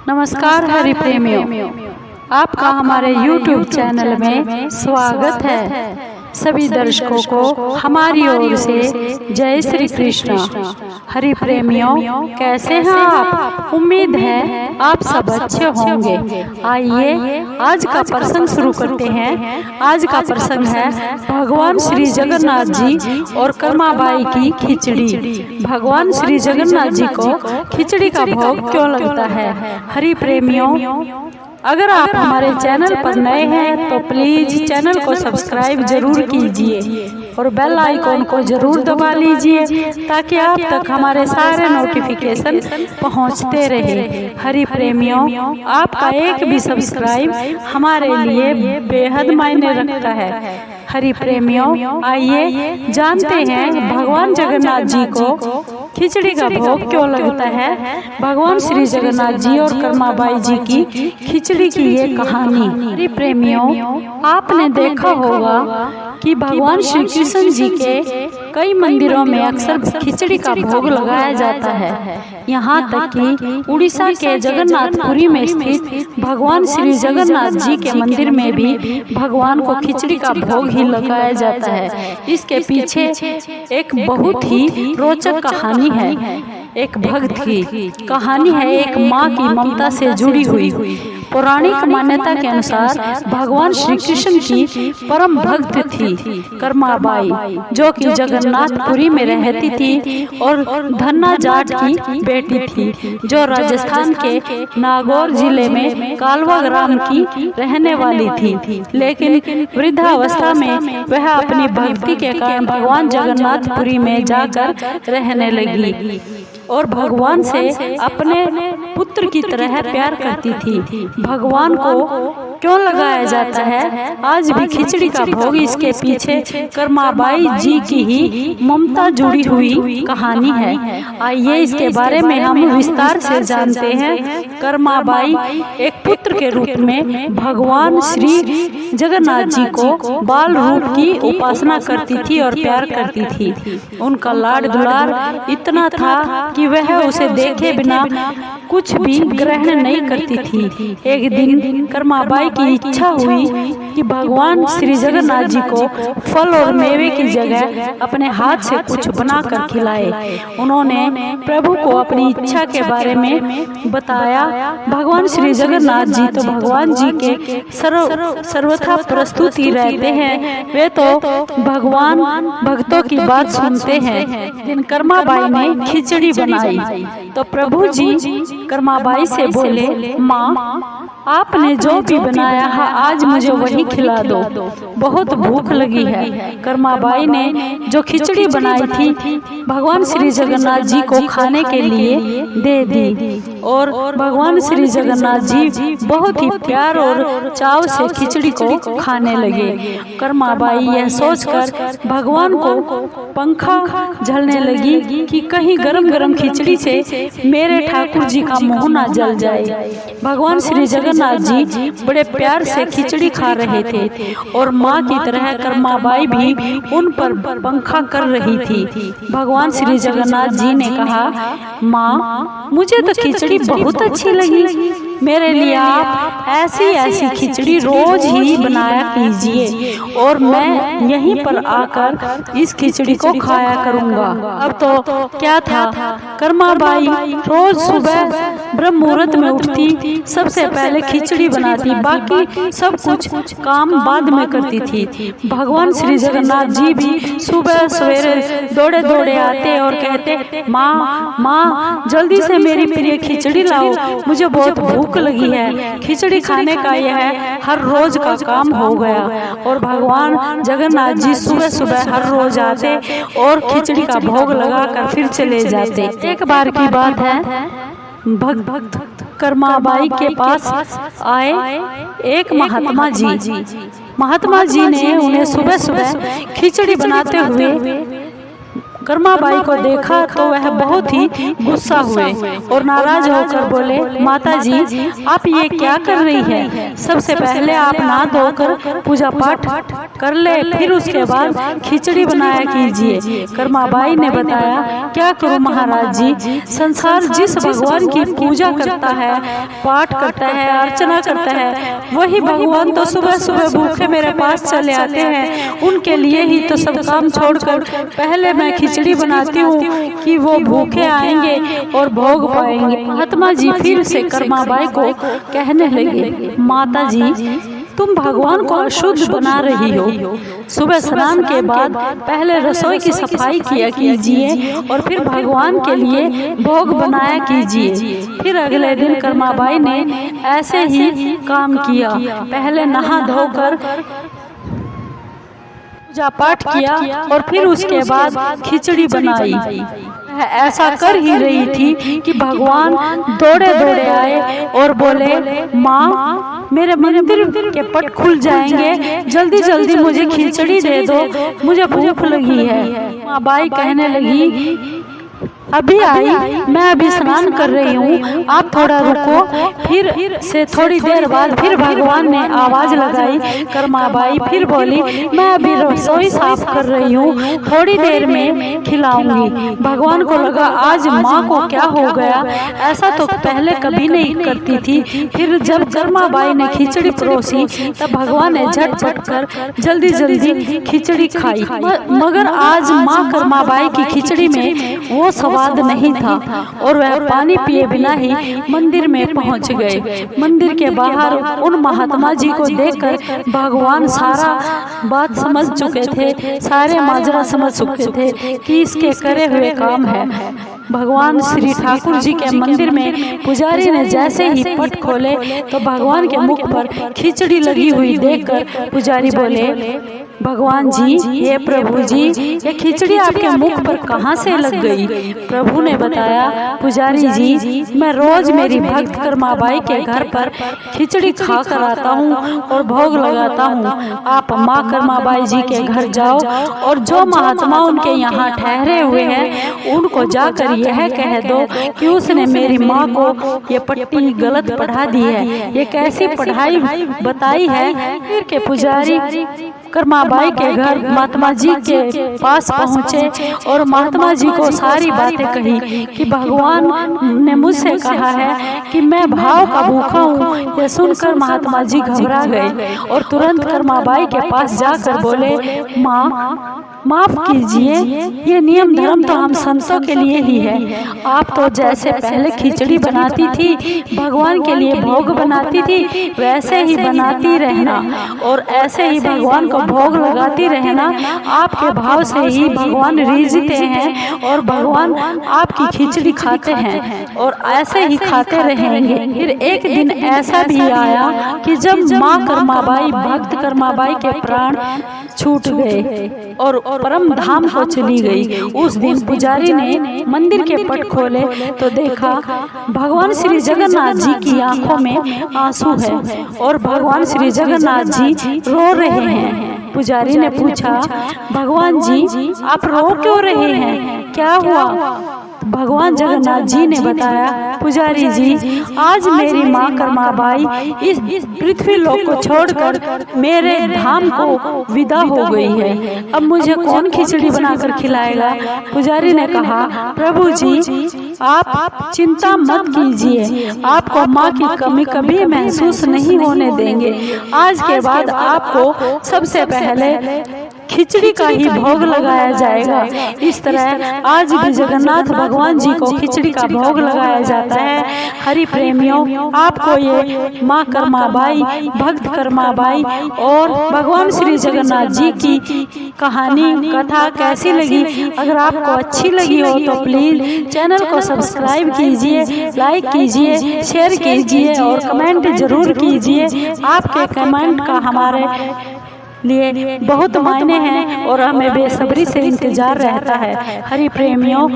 नमस्कार हरि प्रेमियों, आपका हमारे YouTube चैनल में स्वागत है। सभी दर्शकों को हमारी ओर से जय श्री कृष्ण। हरि प्रेमियों, कैसे हैं आप? उम्मीद है आप सब अच्छे होंगे। आइए आज का प्रसंग शुरू करते हैं। आज का प्रसंग है भगवान श्री जगन्नाथ जी और कर्माबाई की खिचड़ी। भगवान श्री जगन्नाथ जी को खिचड़ी का भोग क्यों लगता है? हरि प्रेमियों, अगर आप हमारे चैनल पर नए हैं तो प्लीज चैनल को सब्सक्राइब जरूर कीजिए और बेल आइकॉन को जरूर दबा लीजिए ताकि आप तक हमारे सारे नोटिफिकेशन पहुंचते रहे। हरि प्रेमियों, आपका एक भी सब्सक्राइब हमारे लिए बेहद मायने रखता है। हरि प्रेमियों, आइए जानते हैं भगवान जगन्नाथ जी को खिचड़ी का भोग क्यों लगता है। भगवान श्री जगन्नाथ जी और कर्माबाई जी की खिचड़ी की ये कहानी। हरि प्रेमियों, आपने देखा होगा कि भगवान श्री कृष्ण जी के कई मंदिरों में अक्सर खिचड़ी का भोग लगाया जाता है। यहाँ तक कि उड़ीसा के जगन्नाथपुरी में स्थित भगवान श्री जगन्नाथ जी के मंदिर में भी भगवान को खिचड़ी का भोग ही लगाया जाता है। इसके पीछे एक बहुत ही रोचक कहानी है। एक भक्त की कहानी है, एक माँ की ममता से जुड़ी हुई। पौराणिक मान्यता के अनुसार भगवान श्री कृष्ण की परम भक्त थी कर्माबाई, जो कि जगन्नाथपुरी में रहती थी और धन्ना जाट की बेटी थी, जो राजस्थान के नागौर जिले में कालवा ग्राम की रहने वाली थी। लेकिन वृद्धावस्था में वह अपनी भक्ति के कारण भगवान जगन्नाथपुरी में जाकर रहने लगी और भगवान से अपने पुत्र की तरह प्यार करती थी। भगवान को क्यों लगाया जाता है आज भी खिचड़ी का भोग? इसके पीछे कर्माबाई जी की ही ममता जुड़ी हुई कहानी है। आइए इसके बारे में हम विस्तार से जानते हैं। कर्माबाई एक पुत्र के रूप में भगवान श्री जगन्नाथ जी को बाल रूप की उपासना करती थी और प्यार करती थी। उनका लाड दुलार इतना था कि वह उसे देखे बिना कुछ भी ग्रहण नहीं करती थी। एक दिन कर्माबाई की इच्छा हुई कि भगवान श्री जगन्नाथ जी को फल और मेवे की जगह अपने हाथ से कुछ बनाकर खिलाए। उन्होंने प्रभु को अपनी इच्छा के बारे में बताया। भगवान श्री जगन्नाथ जी तो भगवान जी के सर्वथा प्रस्तुत ही रहते हैं। वे तो भगवान भक्तों की बात सुनते हैं। दिन कर्माबाई ने खिचड़ी बनाई तो प्रभु जी कर्माबाई से बोले, माँ आपने जो भी बनाया है आज मुझे वही खिला दो, बहुत भूख लगी है। कर्माबाई ने जो खिचड़ी बनाई थी भगवान श्री जगन्नाथ जी को खाने के लिए दे दी और भगवान श्री जगन्नाथ जी बहुत ही प्यार और चाव से खिचड़ी को खाने लगे। कर्माबाई यह सोचकर भगवान को पंखा झलने लगी कि कहीं गरम गरम खिचड़ी से मेरे ठाकुर जी का मुंह ना जल जाए। भगवान श्री जगन्नाथ जी बड़े प्यार से खिचड़ी खा रहे थे और माँ की तरह कर्माबाई भी उन पर पंखा कर रही थी। भगवान श्री जगन्नाथ जी ने कहा, माँ मुझे तो खिचड़ी बहुत अच्छी लगी, मेरे लिए आप ऐसी खिचड़ी रोज ही बनाया कीजिए और मैं यहीं पर आकर इस खिचड़ी को खाया करूँगा। अब तो क्या था, कर्माबाई रोज सुबह ब्रह्म मुहूर्त में उठती, सबसे पहले खिचड़ी बनाती, बाकी सब कुछ काम बाद में करती थी। भगवान श्री जगन्नाथ जी भी सुबह सवेरे दौड़े दौड़े आते और कहते, माँ जल्दी से मेरी प्रिय खिचड़ी लाओ, मुझे बहुत भूख लगी है। खिचड़ी खाने का यह हर रोज का काम हो गया और भगवान जगन्नाथ जी सुबह सुबह हर रोज आते और खिचड़ी का भोग लगाकर फिर चले जाते। एक बार की बात है, भक्त कर्माबाई के पास आए एक महात्मा जी ने उन्हें सुबह सुबह खिचड़ी बनाते हुए कर्माबाई को देखा तो वह बहुत ही गुस्सा हुए और नाराज होकर बोले, माता जी आप ये क्या कर रही है? सबसे पहले आप नहा धोकर पूजा पाठ कर ले, फिर उसके बाद खिचड़ी बनाया कीजिए। कर्माबाई ने बताया, क्या करूं महाराज जी, संसार जिस भगवान की पूजा करता है, पाठ करता है, अर्चना करता है, वही भगवान तो सुबह सुबह भूखे मेरे पास चले आते हैं। उनके लिए ही तो सब काम छोड़कर पहले मैं खिचड़ी बनाती हूँ कि वो भूखे आएंगे और भोग पाएंगे। महात्मा जी फिर से कर्माबाई को कहने लगे, माता जी तुम भगवान को अशुद्ध बना रही हो। सुबह स्नान के बाद पहले रसोई की सफाई किया कीजिए और फिर भगवान के लिए भोग बनाया कीजिए। फिर अगले दिन कर्माबाई ने ऐसे ही काम किया। पहले नहा धोकर पूजा पाठ किया और फिर उसके बाद खिचड़ी बनाई। ऐसा कर ही रही थी कि भगवान दौड़े दौड़े आए और बोले, माँ मेरे मंदिर के पट खुल जाएंगे, जल्दी जल्दी मुझे खिचड़ी दे दो, मुझे भूख लगी है। माँ बाई कहने लगी, अभी आई, मैं अभी स्नान कर रही हूँ, आप थोड़ा रुको। फिर से थोड़ी देर बाद फिर भगवान ने आवाज लगाई। कर्माबाई फिर बोली, मैं अभी रसोई साफ कर रही हूँ, थोड़ी देर में खिलाऊंगी। भगवान को लगा आज माँ को क्या हो गया, ऐसा तो पहले कभी नहीं करती थी। फिर जब कर्माबाई ने खिचड़ी परोसी तब भगवान ने झटपट कर जल्दी जल्दी खिचड़ी खाई। मगर आज माँ कर्माबाई की खिचड़ी में वो स्वाद नहीं था और वह पानी पिए बिना ही मंदिर में पहुंच गए। मंदिर के बाहर उन महात्मा जी को देखकर भगवान सारा बात समझ चुके थे, सारे माजरा समझ चुके थे कि इसके करे हुए काम है। भगवान श्री ठाकुर जी के मंदिर में पुजारी ने जैसे ही पट खोले तो भगवान के मुख पर खिचड़ी लगी हुई देखकर पुजारी बोले, भगवान जी, ये प्रभु जी, ये खिचड़ी आपके मुख पर कहाँ से लग गई? प्रभु ने बताया, पुजारी जी मैं रोज मेरी भक्त कर्माबाई के घर पर खिचड़ी खा कर आता हूँ और भोग लगाता हूँ। आप माँ कर्माबाई जी के घर जाओ और जो महात्मा उनके यहाँ ठहरे हुए हैं उनको जाकर यह कह दो कि उसने मेरी माँ को ये पट्टी गलत पढ़ा दी है, ये कैसी पढ़ाई बताई है। फिर के पुजारी कर्माबाई के घर महात्मा जी के पास पहुँचे और महात्मा जी को सारी बातें कही कि भगवान ने मुझसे कहा है कि मैं भाव का भूखा हूँ। यह सुनकर महात्मा जी घबरा गए और तुरंत कर्माबाई के पास जाकर बोले, माँ माफ कीजिए, ये नियम धर्म तो हम संतों के लिए ही है। आप तो जैसे पहले खिचड़ी बनाती थी, भगवान के लिए भोग बनाती थी, वैसे ही बनाती रहना और ऐसे ही भगवान को भोग लगाती रहना। आपके भाव से ही भगवान रिझते हैं और भगवान आपकी खिचड़ी खाते हैं और ऐसे ही खाते रहेंगे। फिर एक दिन ऐसा भी आया कि जब माँ कर्माबाई भक्त कर्माबाई के प्राण छूट गए और परम धाम को चली गई। उस दिन पुजारी ने मंदिर के पट खोले तो देखा भगवान श्री जगन्नाथ जी की आंखों में आंसू है और भगवान श्री जगन्नाथ जी रो रहे हैं। पुजारी ने पूछा, भगवान जी आप रो क्यों रहे हैं, क्या हुआ? भगवान जगन्नाथ जी ने बताया, पुजारी जी आज मेरी माँ कर्माबाई इस पृथ्वी लोक को छोड़कर मेरे धाम को विदा हो गई है, अब मुझे कौन खिचड़ी बनाकर खिलाएगा? पुजारी ने कहा, प्रभु जी आप चिंता मत कीजिए, आपको माँ की कमी कभी महसूस नहीं होने देंगे। आज के बाद आपको सबसे पहले खिचड़ी का ही भोग लगाया जाएगा। इस तरह आज भी जगन्नाथ भगवान जी को खिचड़ी का भोग लगाया जाता है। हरि प्रेमियों, आपको ये माँ कर्माबाई, भक्त कर्माबाई और भगवान श्री जगन्नाथ जी की कहानी कथा कैसी लगी? अगर आपको अच्छी लगी हो तो प्लीज चैनल को सब्सक्राइब कीजिए, लाइक कीजिए, शेयर कीजिए और कमेंट जरूर कीजिए। आपके कमेंट का हमारे लिए बहुत मायने हैं और हमें बेसब्री से इंतजार रहता है। हरि प्रेमियों,